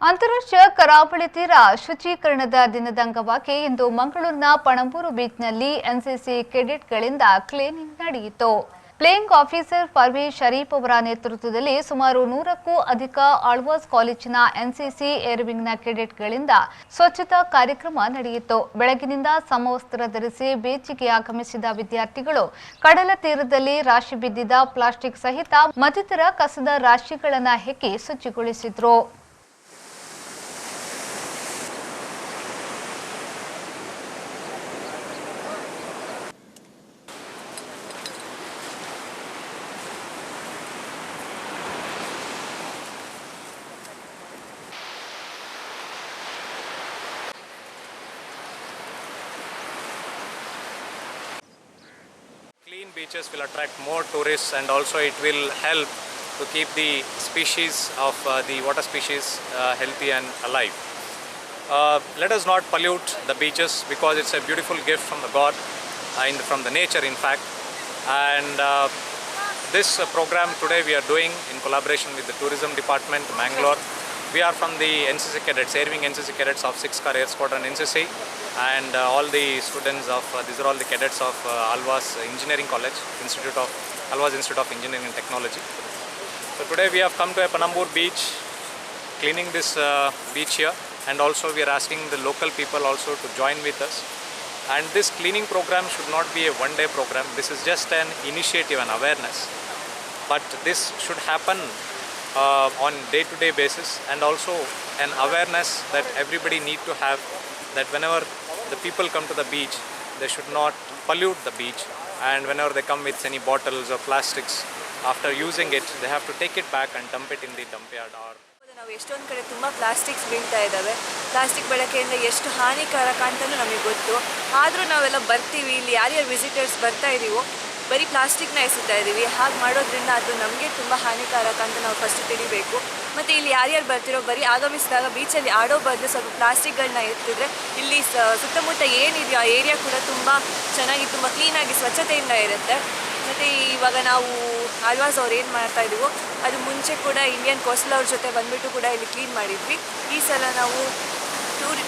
ಅಂತಾರಾಷ್ಟ್ರೀಯ ಕರಾವಳಿ ತೀರ ಶುಚೀಕರಣದ ದಿನದ ಅಂಗವಾಗಿ ಇಂದು ಮಂಗಳೂರಿನ ಪಣಂಬೂರು ಬೀಚ್ನಲ್ಲಿ ಎನ್ಸಿಸಿ ಕೆಡೆಟ್ಗಳಿಂದ ಕ್ಲೀನಿಂಗ್ ನಡೆಯಿತು. ಪ್ಲೇಯಿಂಗ್ ಆಫೀಸರ್ ಪರ್ವೇಶ್ ಶರೀಫ್ ಅವರ ನೇತೃತ್ವದಲ್ಲಿ ಸುಮಾರು 100ಕ್ಕೂ ಅಧಿಕ ಆಳ್ವಾಸ್ ಕಾಲೇಜಿನ ಎನ್ಸಿಸಿ ಏರ್ವಿಂಗ್ನ ಕೆಡೆಟ್ಗಳಿಂದ ಸ್ವಚ್ಛತಾ ಕಾರ್ಯಕ್ರಮ ನಡೆಯಿತು. ಬೆಳಗಿನಿಂದ ಸಮವಸ್ತ್ರ ಧರಿಸಿ ಬೀಚ್ಗೆ ಆಗಮಿಸಿದ ವಿದ್ಯಾರ್ಥಿಗಳು ಕಡಲ ತೀರದಲ್ಲಿ ರಾಶಿ ಬಿದ್ದಿದ್ದ ಪ್ಲಾಸ್ಟಿಕ್ ಸಹಿತ ಮತ್ತಿತರ ಕಸದ ರಾಶಿಗಳನ್ನು ಹೆಕ್ಕಿ ಶುಚಿಗೊಳಿಸಿದರು. Clean beaches will attract more tourists, and also it will help to keep the species of the water species healthy and alive. Let us not pollute the beaches because it's a beautiful gift from the God, from the nature in fact. And this program today we are doing in collaboration with the Tourism Department, Mangalore. We are from the NCC cadets, Airwing NCC cadets of 6th Car Air Squadron NCC, and all the students of these are all the cadets of Alvas Engineering College, Alvas Institute of Engineering and Technology. So today we have come to a Panambur beach, cleaning this beach here, and also we are asking the local people also to join with us. And this cleaning program should not be a one-day program. This is just an initiative and awareness, but this should happen on day-to-day basis, and also an awareness that everybody need to have, that whenever the people come to the beach, they should not pollute the beach, and whenever they come with any bottles or plastics, after using it, they have to take it back and dump it in the dump yard. Or ನಾವು ಎಷ್ಟೊಂದು ಕಡೆ ತುಂಬ plastics ಬೀಳ್ತಾ ಇದ್ದಾವೆ. Plastic ಬಳಕೆಯಿಂದ ಎಷ್ಟು ಹಾನಿಕಾರಕ ಅಂತಲೂ ನಮಗೆ ಗೊತ್ತು. ಆದರೂ ನಾವೆಲ್ಲ ಬರ್ತೀವಿ, ಇಲ್ಲಿ ಯಾರ್ಯಾರು ವಿಸಿಟರ್ಸ್ ಬರ್ತಾ ಇದ್ದೀವೋ ಬರೀ ಪ್ಲಾಸ್ಟಿಕ್ನ ಎಸಿತಾ ಇದ್ದೀವಿ. ಹಾಗೆ ಮಾಡೋದ್ರಿಂದ ಅದು ನಮಗೆ ತುಂಬ ಹಾನಿಕಾರಕ ಅಂತ ನಾವು ಫಸ್ಟ್ ತಿಳಿಬೇಕು. ಮತ್ತು ಇಲ್ಲಿ ಯಾರ್ಯಾರು ಬರ್ತಿರೋ ಬರೀ ಆಗಮಿಸಿದಾಗ ಬೀಚಲ್ಲಿ ಆಡೋ ಬದಲು ಸ್ವಲ್ಪ ಪ್ಲಾಸ್ಟಿಕ್ಗಳನ್ನ ಎತ್ತಿದ್ರೆ ಇಲ್ಲಿ ಸುತ್ತಮುತ್ತ ಏನಿದೆಯೋ ಆ ಏರಿಯಾ ಕೂಡ ತುಂಬ ಚೆನ್ನಾಗಿ ತುಂಬ ಕ್ಲೀನಾಗಿ ಸ್ವಚ್ಛತೆಯಿಂದ ಇರುತ್ತೆ. ಮತ್ತು ಇವಾಗ ನಾವು ಆಳ್ವಾಸ್ ಅವ್ರು ಏನು ಮಾಡ್ತಾ ಇದ್ದೀವೋ ಅದು ಮುಂಚೆ ಕೂಡ ಇಂಡಿಯನ್ ಕೋಸ್ಟಲ್ ಅವ್ರ ಜೊತೆ ಬಂದುಬಿಟ್ಟು ಕೂಡ ಇಲ್ಲಿ ಕ್ಲೀನ್ ಮಾಡಿದ್ವಿ. ಈ ಸಲ ನಾವು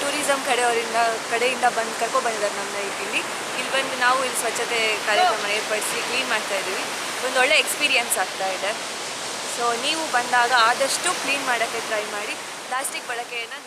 ಟೂರಿಸಮ್ ಕಡೆಯಿಂದ ಬಂದು ಕರ್ಕೊಬಂದಿದ್ದಾರೆ ನಮ್ಮ ಇಲ್ಲಿ ಬಂದು ನಾವು ಇಲ್ಲಿ ಸ್ವಚ್ಛತೆ ಕಾರ್ಯಕ್ರಮ ಏರ್ಪಡಿಸಿ ಕ್ಲೀನ್ ಮಾಡ್ತಾ ಇದ್ದೀವಿ. ಒಂದು ಒಳ್ಳೆ ಎಕ್ಸ್ಪೀರಿಯನ್ಸ್ ಆಗ್ತಾ ಇದೆ. ಸೊ ನೀವು ಬಂದಾಗ ಆದಷ್ಟು ಕ್ಲೀನ್ ಮಾಡೋಕ್ಕೆ ಟ್ರೈ ಮಾಡಿ, ಪ್ಲಾಸ್ಟಿಕ್ ಬಳಕೆಯನ್ನು